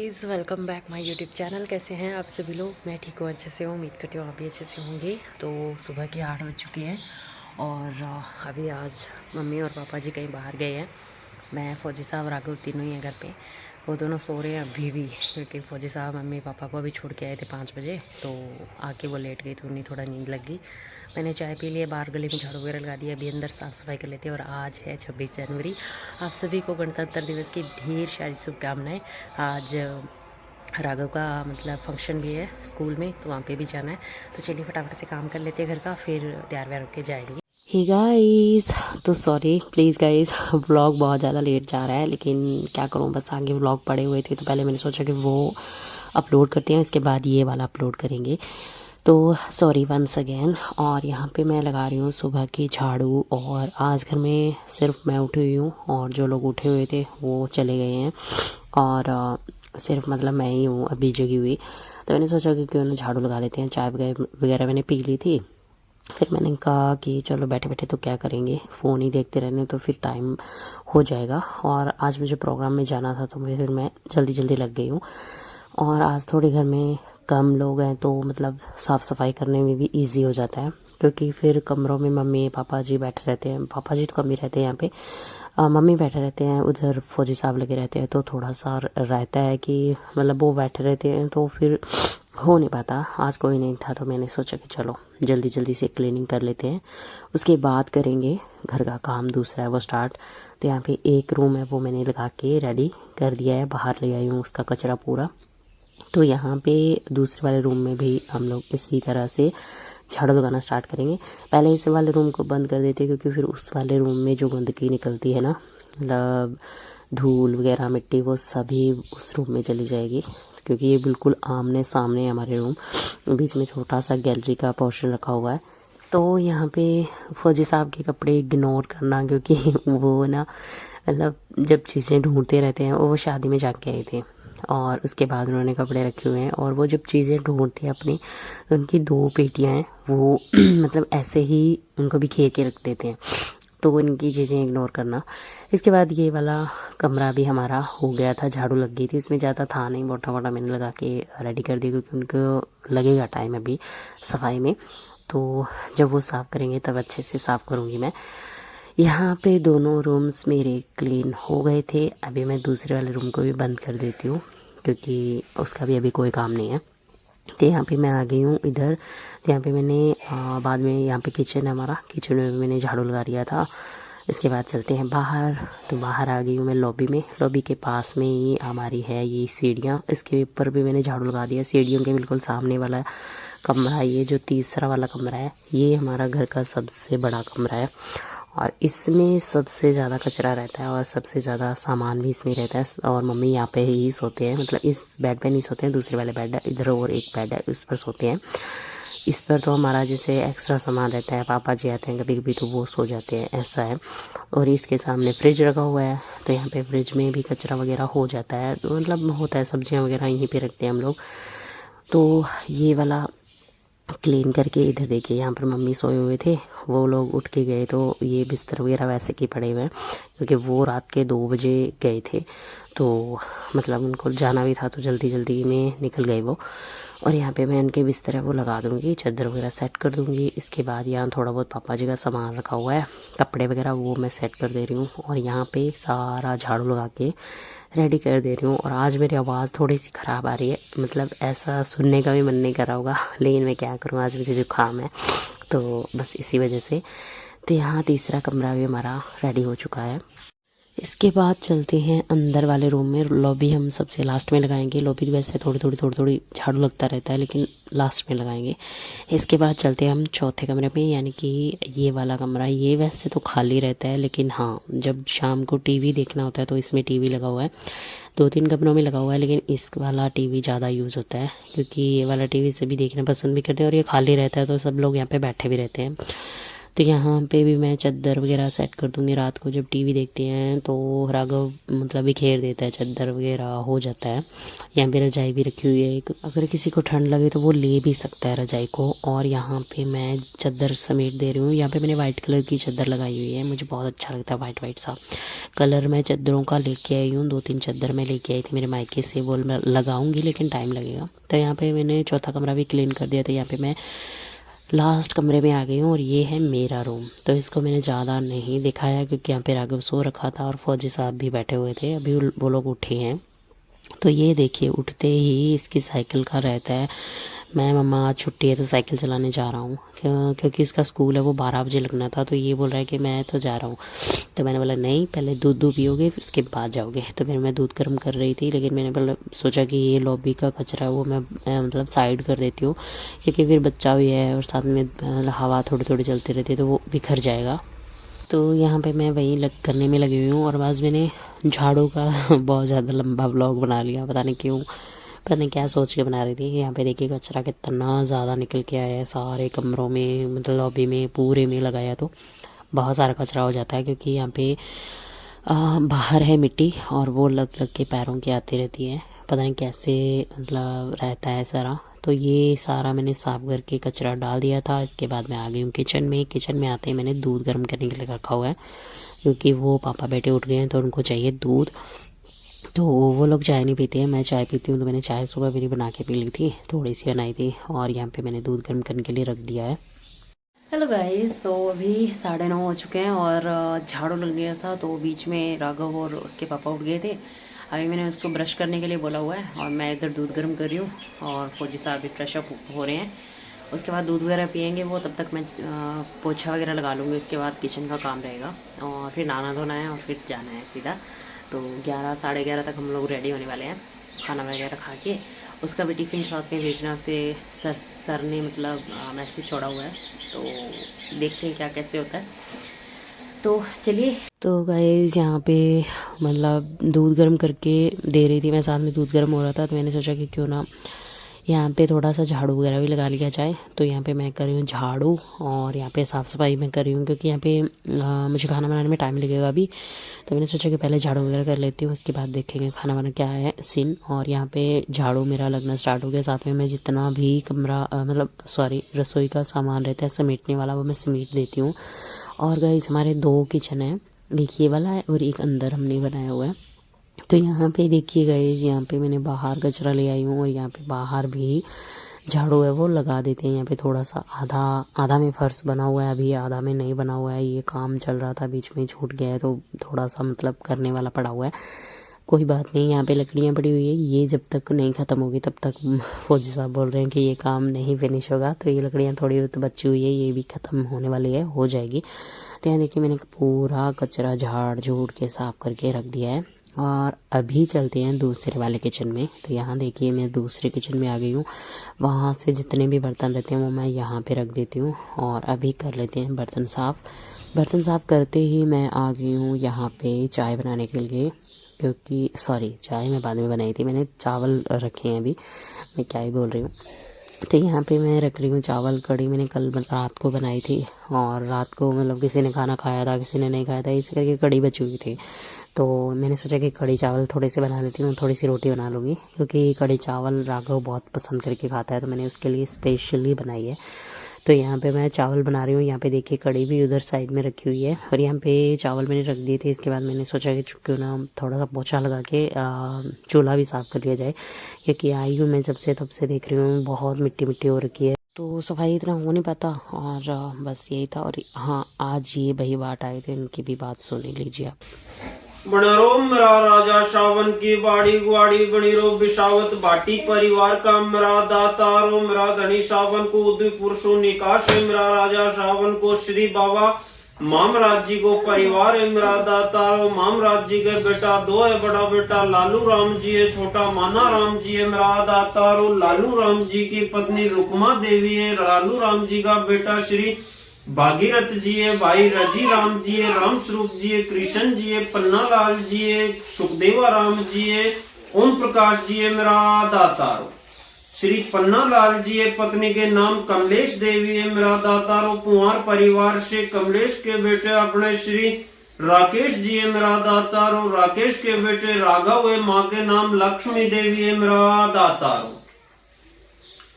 Guys, welcome back my YouTube channel. कैसे हैं आप सभी लोग? मैं ठीक हूँ, अच्छे से हूँ। उम्मीद करती हूँ आप भी अच्छे से होंगे। तो सुबह के 8 बज चुके हैं और अभी आज मम्मी और पापा जी कहीं बाहर गए हैं। मैं फ़ौजी साहब राघव तीनों ही हैं घर पे। वो दोनों सो रहे हैं अभी भी, क्योंकि फ़ौजी साहब मम्मी पापा को अभी छोड़ के आए थे 5 बजे। तो आके वो लेट गई तो उन्हें थोड़ा नींद लग गई। मैंने चाय पी लिया, बाहर गले में झाड़ू वगैरह लगा दिया। अभी अंदर साफ़ सफाई कर लेते हैं। और आज है 26 जनवरी। आप सभी को गणतंत्र दिवस की ढेर सारी शुभकामनाएँ। आज राघव का मतलब फंक्शन भी है स्कूल में, तो वहाँ पे भी जाना है। तो चलिए फटाफट से काम कर लेते हैं घर का, फिर तैयार व्यार होके जाएंगे। हे गाइस, तो सॉरी प्लीज़ गाइस, व्लॉग बहुत ज़्यादा लेट जा रहा है, लेकिन क्या करूँ, बस आगे व्लॉग पड़े हुए थे तो पहले मैंने सोचा कि वो अपलोड करते हैं, इसके बाद ये वाला अपलोड करेंगे। तो सॉरी वंस अगेन। और यहाँ पे मैं लगा रही हूँ सुबह की झाड़ू। और आज घर में सिर्फ मैं उठी हुई हूँ और जो लोग उठे हुए थे वो चले गए हैं। और सिर्फ मतलब मैं ही हूँ अभी जगी हुई। तो मैंने सोचा कि क्यों ना झाड़ू लगा लेते हैं। चाय वगैरह मैंने पी ली थी। फिर मैंने कहा कि चलो बैठे बैठे तो क्या करेंगे, फ़ोन ही देखते रहने, तो फिर टाइम हो जाएगा। और आज मुझे प्रोग्राम में जाना था तो फिर मैं जल्दी जल्दी लग गई हूँ। और आज थोड़े घर में कम लोग हैं तो मतलब साफ़ सफाई करने में भी इजी हो जाता है, क्योंकि फिर कमरों में मम्मी पापा जी बैठे रहते हैं। पापा जी तो कम ही रहते हैं यहाँ पे, मम्मी बैठे रहते हैं, उधर फौजी साहब लगे रहते हैं। तो थोड़ा सा रहता है कि मतलब वो बैठे रहते हैं तो फिर हो नहीं पाता। आज कोई नहीं था तो मैंने सोचा कि चलो जल्दी जल्दी से क्लीनिंग कर लेते हैं, उसके बाद करेंगे घर का काम दूसरा है वो स्टार्ट। तो यहाँ पे एक रूम है वो मैंने लगा के रेडी कर दिया है, बाहर ले आई हूँ उसका कचरा पूरा। तो यहाँ पे दूसरे वाले रूम में भी हम लोग इसी तरह से झाड़ू लगाना स्टार्ट करेंगे। पहले इस वाले रूम को बंद कर देते हैं, क्योंकि फिर उस वाले रूम में जो गंदगी निकलती है ना, मतलब धूल वगैरह मिट्टी, वो सभी उस रूम में चली जाएगी। क्योंकि ये बिल्कुल आमने सामने है हमारे रूम, बीच में छोटा सा गैलरी का पोर्शन रखा हुआ है। तो यहाँ पे फौजी साहब के कपड़े इग्नोर करना, क्योंकि वो ना मतलब जब चीज़ें ढूंढते रहते हैं। वो शादी में जाके आए थे और उसके बाद उन्होंने कपड़े रखे हुए हैं, और वो जब चीज़ें ढूंढते हैं अपनी, तो उनकी 2 पेटियां हैं वो मतलब ऐसे ही उनको बिखेर के रख देते हैं। तो वो इनकी चीज़ें इग्नोर करना। इसके बाद ये वाला कमरा भी हमारा हो गया था, झाड़ू लग गई थी। इसमें ज़्यादा था नहीं, मोटा मोटा मैंने लगा के रेडी कर दिया, क्योंकि उनको लगेगा टाइम अभी सफाई में। तो जब वो साफ़ करेंगे तब अच्छे से साफ़ करूँगी मैं। यहाँ पे दोनों रूम्स मेरे क्लीन हो गए थे। अभी मैं दूसरे वाले रूम को भी बंद कर देती हूँ, क्योंकि उसका भी अभी कोई काम नहीं है। तो यहाँ पे मैं आ गई हूँ इधर। तो यहाँ पे मैंने बाद में यहाँ पे किचन है हमारा, किचन में मैंने झाड़ू लगा दिया था। इसके बाद चलते हैं बाहर। तो बाहर आ गई हूँ मैं लॉबी में। लॉबी के पास में ही हमारी है ये सीढ़ियाँ, इसके ऊपर भी मैंने झाड़ू लगा दिया। सीढ़ियों के बिल्कुल सामने वाला कमरा, ये जो तीसरा वाला कमरा है, ये हमारा घर का सबसे बड़ा कमरा है। और इसमें सबसे ज़्यादा कचरा रहता है और सबसे ज़्यादा सामान भी इसमें रहता है। और मम्मी यहाँ पे ही सोते हैं, मतलब इस बेड पे नहीं सोते हैं, दूसरे वाले बेड है इधर, और एक बेड है उस पर सोते हैं। इस पर तो हमारा जैसे एक्स्ट्रा सामान रहता है, पापा जी आते हैं कभी कभी तो वो सो जाते हैं, ऐसा है। और इसके सामने फ्रिज रखा हुआ है, तो यहाँ पे फ्रिज में भी कचरा वगैरह हो जाता है, तो मतलब होता है, सब्जियाँ वगैरह यहीं पे रखते हैं हम लोग। तो ये वाला क्लीन करके इधर देखिए, यहाँ पर मम्मी सोए हुए थे, वो लोग उठ के गए तो ये बिस्तर वगैरह वैसे के पड़े हुए हैं, क्योंकि वो रात के 2 बजे गए थे। तो मतलब उनको जाना भी था तो जल्दी जल्दी में निकल गए वो। और यहाँ पे मैं इनके बिस्तर है वो लगा दूँगी, चादर वगैरह सेट कर दूँगी। इसके बाद यहाँ थोड़ा बहुत पापा जी का सामान रखा हुआ है, कपड़े वगैरह, वो मैं सेट कर दे रही हूँ। और यहाँ पे सारा झाड़ू लगा के रेडी कर दे रही हूँ। और आज मेरी आवाज़ थोड़ी सी ख़राब आ रही है, मतलब ऐसा सुनने का भी मन नहीं कर रहा होगा, लेकिन मैं क्या करूँ, आज मुझे जुकाम है, तो बस इसी वजह से। तो यहाँ तीसरा कमरा भी हमारा रेडी हो चुका है। इसके बाद चलते हैं अंदर वाले रूम में। लॉबी हम सबसे लास्ट में लगाएंगे। लॉबी वैसे थोड़ी थोड़ी झाड़ू लगता रहता है, लेकिन लास्ट में लगाएंगे। इसके बाद चलते हैं हम चौथे कमरे में, यानी कि ये वाला कमरा। ये वैसे तो खाली रहता है, लेकिन हाँ जब शाम को टीवी देखना होता है तो इसमें टीवी लगा हुआ है। 2-3 कमरों में लगा हुआ है, लेकिन इस वाला टीवी ज़्यादा यूज़ होता है, क्योंकि ये वाला टीवी सभी देखना पसंद भी करते हैं और ये खाली रहता है तो सब लोग यहाँ पे बैठे भी रहते हैं। तो यहाँ पे भी मैं चादर वगैरह सेट कर दूँगी। रात को जब टीवी देखते हैं तो राघव मतलब बिखेर देता है, चादर वगैरह हो जाता है। यहाँ पे रजाई भी रखी हुई है, अगर किसी को ठंड लगे तो वो ले भी सकता है रजाई को। और यहाँ पे मैं चादर समेट दे रही हूँ। यहाँ पे मैंने वाइट कलर की चादर लगाई हुई है, मुझे बहुत अच्छा लगता है वाइट वाइट सा कलर। मैं चादरों का लेके आई हूँ, 2-3 चादर मैं लेके आई थी मेरे मायके से, वो मैं लगाऊंगी लेकिन टाइम लगेगा। तो यहाँ पे मैंने चौथा कमरा भी क्लीन कर दिया था। यहाँ पे मैं लास्ट कमरे में आ गई हूँ और ये है मेरा रूम। तो इसको मैंने ज़्यादा नहीं दिखाया क्योंकि यहाँ पे राघव सो रखा था और फौजी साहब भी बैठे हुए थे, अभी वो लोग उठे हैं। तो ये देखिए, उठते ही इसकी साइकिल का रहता है, मैं मम्मा आज छुट्टी है तो साइकिल चलाने जा रहा हूँ, क्योंकि इसका स्कूल है वो 12 बजे लगना था। तो ये बोल रहा है कि मैं तो जा रहा हूँ। तो मैंने बोला नहीं, पहले दूध पियोगे फिर उसके बाद जाओगे। तो फिर मैं दूध गर्म कर रही थी, लेकिन मैंने पहले सोचा कि ये लॉबी का कचरा है वो मैं मतलब साइड कर देती हूँ, क्योंकि फिर बच्चा भी है और साथ में हवा थोड़ी थोड़ी चलती रहती है तो वो बिखर जाएगा। तो यहाँ पे मैं वही करने में लगी हुई हूँ। और आज मैंने झाड़ू का बहुत ज़्यादा लंबा ब्लॉग बना लिया, पता नहीं क्यों, पता नहीं क्या सोच के बना रही थी। यहाँ पे देखिए कचरा कितना ज़्यादा निकल के आया है सारे कमरों में, मतलब लॉबी में पूरे में लगाया तो बहुत सारा कचरा हो जाता है, क्योंकि यहाँ पे बाहर है मिट्टी और वो लग लग के पैरों की आती रहती है, पता नहीं कैसे मतलब रहता है सारा। तो ये सारा मैंने साफ करके कचरा डाल दिया था। इसके बाद मैं आ गई हूँ किचन में। किचन में आते ही मैंने दूध गर्म करने के लिए रखा हुआ है, क्योंकि वो पापा बेटे उठ गए हैं तो उनको चाहिए दूध। तो वो लोग चाय नहीं पीते हैं, मैं चाय पीती हूँ। तो मैंने चाय सुबह मेरी बना के पी ली थी, थोड़ी सी बनाई थी, और यहाँ पे मैंने दूध गर्म करने के लिए रख दिया है। हेलो गाइस, तो अभी 9:30 हो चुके हैं और झाड़ू लग गया था, तो बीच में राघव और उसके पापा उठ गए थे। अभी मैंने उसको ब्रश करने के लिए बोला हुआ है और मैं इधर दूध गर्म कर रही हूँ और फौजी साहब भी फ्रेश अप हो रहे हैं। उसके बाद दूध वगैरह पियेंगे वो, तब तक मैं पोछा वगैरह लगा लूँगी। उसके बाद किचन का काम रहेगा और फिर नहाना धोना है और फिर जाना है सीधा। तो 11 साढ़े 11 तक हम लोग रेडी होने वाले हैं, खाना वगैरह खा के। उसका भी टिफ़िन साथ में भेजना, उसके सर ने मतलब मैसेज छोड़ा हुआ है, तो देखते हैं क्या कैसे होता है। तो चलिए। तो गाइस यहाँ पे मतलब दूध गर्म करके दे रही थी मैं, साथ में दूध गर्म हो रहा था, तो मैंने सोचा कि क्यों ना यहाँ पे थोड़ा सा झाड़ू वगैरह भी लगा लिया जाए। तो यहाँ पे मैं कर रही हूँ झाड़ू और यहाँ पे साफ़ सफाई मैं कर रही हूँ, क्योंकि यहाँ पे मुझे खाना बनाने में टाइम लगेगा अभी। तो मैंने सोचा कि पहले झाड़ू वगैरह कर लेती हूँ, उसके बाद देखेंगे खाना वाना क्या है सीन। और यहाँ पे झाड़ू मेरा लगना स्टार्ट हो गया। साथ में मैं जितना भी कमरा मतलब रसोई का सामान रहता है समेटने वाला, वो मैं समेट देती हूँ। और गाइस हमारे 2 किचन है, एक ये वाला है और एक अंदर हमने बनाया हुआ है। तो यहाँ पे देखिए गाइस, यहाँ पे मैंने बाहर कचरा ले आई हूँ और यहाँ पे बाहर भी झाड़ू है वो लगा देते हैं। यहाँ पे थोड़ा सा आधा में फर्श बना हुआ है, अभी आधा में नहीं बना हुआ है। ये काम चल रहा था, बीच में छूट गया है, तो थोड़ा सा मतलब करने वाला पड़ा हुआ है। कोई बात नहीं, यहाँ पे लकड़ियाँ पड़ी हुई है, ये जब तक नहीं ख़त्म होगी तब तक फौजी साहब बोल रहे हैं कि ये काम नहीं फिनिश होगा। तो ये लकड़ियाँ थोड़ी तो बची हुई है, ये भी ख़त्म होने वाली है, हो जाएगी। तो यहाँ देखिए मैंने पूरा कचरा झाड़ झूड़ के साफ़ करके रख दिया है। और अभी चलते हैं दूसरे वाले किचन में। तो यहाँ देखिए मैं दूसरे किचन में आ गई हूँ। वहाँ से जितने भी बर्तन रहते हैं वो मैं यहाँ पे रख देती हूँ और अभी कर लेते हैं बर्तन साफ़। बर्तन साफ़ करते ही मैं आ गई हूँ यहाँ पे चाय बनाने के लिए, क्योंकि चाय मैं बाद में बनाई थी, मैंने चावल रखे हैं अभी, मैं क्या ही बोल रही हूँ। तो यहाँ पे मैं रख रही हूँ चावल। कढ़ी मैंने कल रात को बनाई थी और रात को मतलब किसी ने खाना खाया था, किसी ने नहीं खाया था, इसी करके कढ़ी बची हुई थी। तो मैंने सोचा कि कढ़ी चावल थोड़े से बना लेती हूँ, थोड़ी सी रोटी बना लूँगी, क्योंकि कढ़ी चावल राघव बहुत पसंद करके खाता है, तो मैंने उसके लिए स्पेशली बनाई है। तो यहाँ पे मैं चावल बना रही हूँ। यहाँ पे देखिए कढ़ी भी उधर साइड में रखी हुई है और यहाँ पे चावल मैंने रख दिए थे। इसके बाद मैंने सोचा कि क्यों ना थोड़ा सा पोछा लगा के चूल्हा भी साफ़ कर लिया जाए, क्योंकि आई हूँ मैं जब से तब से देख रही हूँ बहुत मिट्टी मिट्टी हो रखी है, तो सफाई इतना हो नहीं पाता। और बस यही था। और हाँ, आज ये भाई बाट आए थे, इनकी भी बात सुन लीजिए आप। बनरो मरा राजा शावन की बाड़ी गुआड़ी बनी रो बिशावत भाटी परिवार का मरा दाता रो मरा धनी शावन को उदय पुरुषो निकाश मरा राजा शावन को श्री बाबा मामराज जी को परिवार है मरा दाता रो मामराज जी के बेटा 2 है, बड़ा बेटा लालू राम जी है, छोटा माना राम जी है मरा दाता रो। लालू राम जी की पत्नी रुकमा देवी है, लालू राम जी का बेटा श्री भागीरथ जी है, भाई रजी राम जी है, राम स्वरूप जी है, कृष्ण जी है, पन्ना लाल जी है, सुखदेवा राम जी है, ओम प्रकाश जी है मेरा दातारो। श्री पन्ना लाल जी है, पत्नी के नाम कमलेश देवी है। मेरा दातारो पुआर परिवार से कमलेश के बेटे अपने श्री राकेश जी है। मेरा दातारो राकेश के बेटे राघव है। माँ के नाम लक्ष्मी देवी है। मेरा दातारो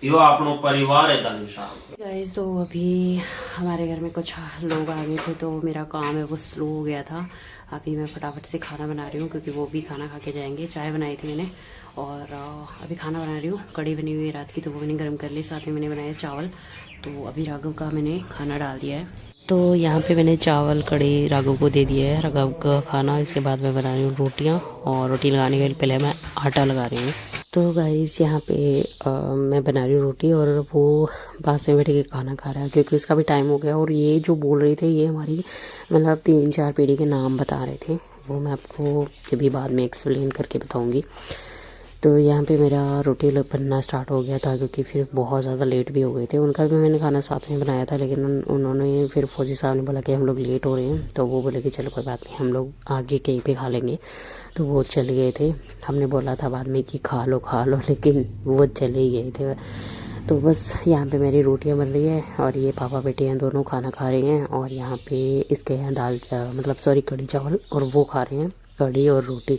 यो अपनो परिवार है दानिशा। गाइस तो अभी हमारे घर में कुछ लोग आ गए थे तो मेरा काम है वो स्लो हो गया था। अभी मैं फटाफट से खाना बना रही हूँ क्योंकि वो भी खाना खा के जाएंगे। चाय बनाई थी मैंने और अभी खाना बना रही हूँ। कड़ी बनी हुई है रात की तो वो मैंने गर्म कर ली। साथ में मैंने बनाया चावल। तो अभी राघव का मैंने खाना डाल दिया है। तो यहाँ पे मैंने चावल कड़ी राघव को दे दिया है, राघव का खाना। इसके बाद मैं बना रही हूँ रोटियाँ और रोटी लगाने के लिए पहले मैं आटा लगा रही हूँ। तो गाइस यहाँ पे मैं बना रही हूँ रोटी और वो पास में बैठे के खाना खा रहा है क्योंकि उसका भी टाइम हो गया। और ये जो बोल रहे थे ये हमारी मतलब 3-4 पीढ़ी के नाम बता रहे थे, वो मैं आपको कभी बाद में एक्सप्लेन करके बताऊँगी। तो यहाँ पे मेरा रोटी बनना स्टार्ट हो गया था क्योंकि फिर बहुत ज़्यादा लेट भी हो गए थे। उनका भी मैंने खाना साथ में बनाया था लेकिन उन्होंने फिर फौजी साहब ने बोला कि हम लोग लेट हो रहे हैं तो वो बोले कि चलो कोई बात नहीं, हम लोग आगे कहीं पे खा लेंगे। तो वो चले गए थे। हमने बोला था बाद में कि खा लो लेकिन वो चले ही गए थे। तो बस यहाँ पे मेरी रोटियाँ बन रही है और ये पापा बेटे हैं दोनों खाना खा रहे हैं। और यहाँ पे इसके यहाँ कढ़ी चावल और वो खा रहे हैं कढ़ी और रोटी।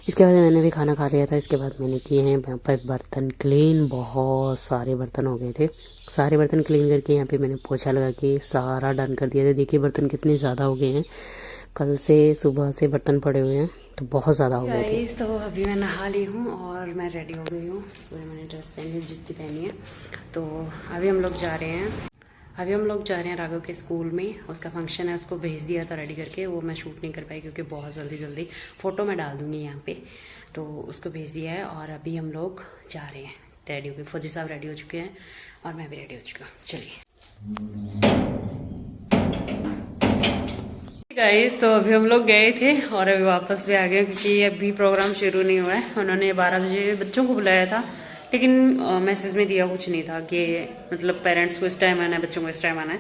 इसके बाद मैंने भी खाना खा लिया था। इसके बाद मैंने किए हैं यहाँ पर बर्तन क्लीन। बहुत सारे बर्तन हो गए थे। सारे बर्तन क्लीन करके यहाँ पे मैंने पोछा लगा के सारा डन कर दिया था। देखिए बर्तन कितने ज़्यादा हो गए हैं। कल से सुबह से बर्तन पड़े हुए हैं तो बहुत ज़्यादा हो गए थे। तो अभी मैं नहा ली हूँ और मैं रेडी हो गई हूँ। पूरी मैंने ड्रेस पहनी है, जूती पहनी है। तो अभी हम लोग जा रहे हैं राघव के स्कूल में। उसका फंक्शन है, उसको भेज दिया था रेडी करके। वो मैं शूट नहीं कर पाई क्योंकि बहुत जल्दी फ़ोटो मैं डाल दूँगी यहाँ पे। तो उसको भेज दिया है और अभी हम लोग जा रहे हैं रेडी हो गए। फौजी साहब रेडी हो चुके हैं और मैं भी रेडी हो चुका हूँ। चलिए गाइस, तो अभी हम लोग गए थे और अभी वापस भी आ गए क्योंकि अभी प्रोग्राम शुरू नहीं हुआ है। उन्होंने 12 बजे बच्चों को बुलाया था लेकिन मैसेज में दिया कुछ नहीं था कि मतलब पेरेंट्स को इस टाइम आना है, बच्चों को इस टाइम आना है।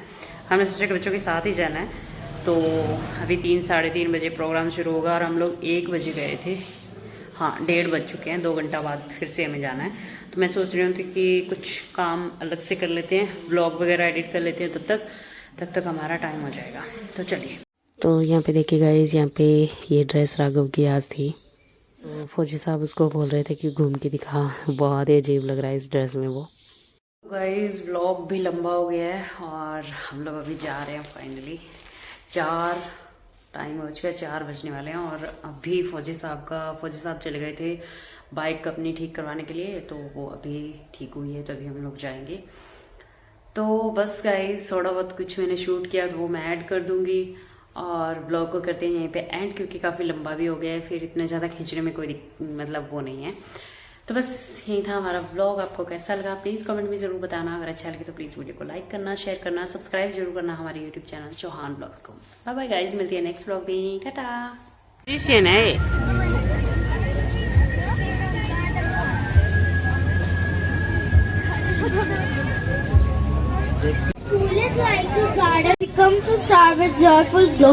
हमने सोचा कि बच्चों के साथ ही जाना है। तो अभी 3-3:30 बजे प्रोग्राम शुरू होगा और हम लोग 1 बजे गए थे। हाँ, 1:30 बज चुके हैं। 2 घंटा बाद फिर से हमें जाना है। तो मैं सोच रही हूँ कि कुछ काम अलग से कर लेते हैं, व्लॉग वगैरह एडिट कर लेते हैं। तब तक हमारा टाइम हो जाएगा। तो चलिए। तो यहाँ पे देखिए गाइस, यहाँ पे ये ड्रेस राघव की आज थी। तो फौजी साहब उसको बोल रहे थे कि घूम के दिखा, बहुत ही अजीब लग रहा है इस ड्रेस में वो। गाइस व्लॉग भी लंबा हो गया है और हम लोग अभी जा रहे हैं फाइनली। 4 टाइम हो चुका है, 4 बजने वाले हैं। और अभी फौजी साहब चले गए थे बाइक अपनी ठीक करवाने के लिए। तो वो अभी ठीक हुई है तो अभी हम लोग जाएंगे। तो बस गाइस, थोड़ा बहुत कुछ मैंने शूट किया तो वो मैं ऐड कर दूंगी और ब्लॉग को करते हैं यहीं पे एंड क्योंकि काफ़ी लंबा भी हो गया है। फिर इतना ज़्यादा खींचने में कोई मतलब वो नहीं है। तो बस यही था हमारा ब्लॉग। आपको कैसा लगा प्लीज़ कमेंट में ज़रूर बताना। अगर अच्छा लगे तो प्लीज़ वीडियो को लाइक करना, शेयर करना, सब्सक्राइब जरूर करना हमारे यूट्यूब चैनल चौहान ब्लॉग्स को। बाय बाय गाइज, मिलती है नेक्स्ट ब्लॉग में। Tata. School is like a garden, becomes a star with joyful glow.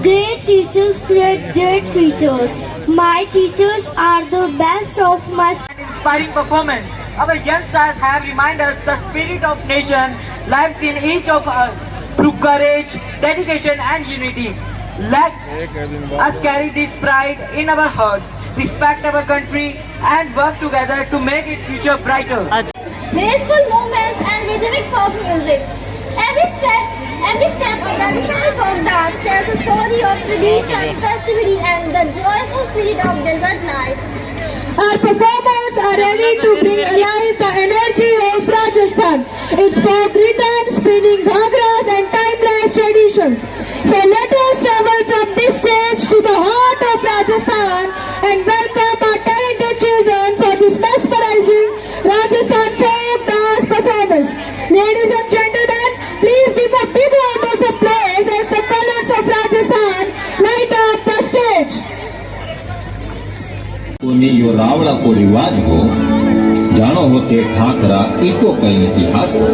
Great teachers create great features. My teachers are the best of my inspiring performance. Our young stars have reminded us the spirit of nation lives in each of us through courage, dedication and unity. Let us carry this pride in our hearts, respect our country and work together to make its future brighter. graceful movements and rhythmic folk music. Every step of traditional folk dance tells a story of tradition, festivity and the joyful spirit of desert life. Our performers are ready to bring alive the energy of Rajasthan. It's folk rhythm, spinning ghagras and timeless traditions. So let us travel from this stage to the heart of Rajasthan and welcome our talented children for this mesmerizing Rajasthan folk dance performance. Ladies and gentlemen, please give a big round of applause as the colors of Rajasthan light up the stage. यो रावड़ा को रिवाज हो जानो होते Thakra eco कई इतिहास हो।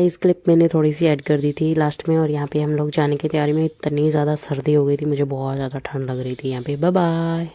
Voice clip मैंने थोड़ी सी ऐड कर दी थी लास्ट में। और यहाँ पे हम लोग जाने की तैयारी में, इतनी ज़्यादा सर्दी हो गई थी, मुझे बहुत ज़्यादा ठंड लग रही थी यहाँ पे। Bye bye.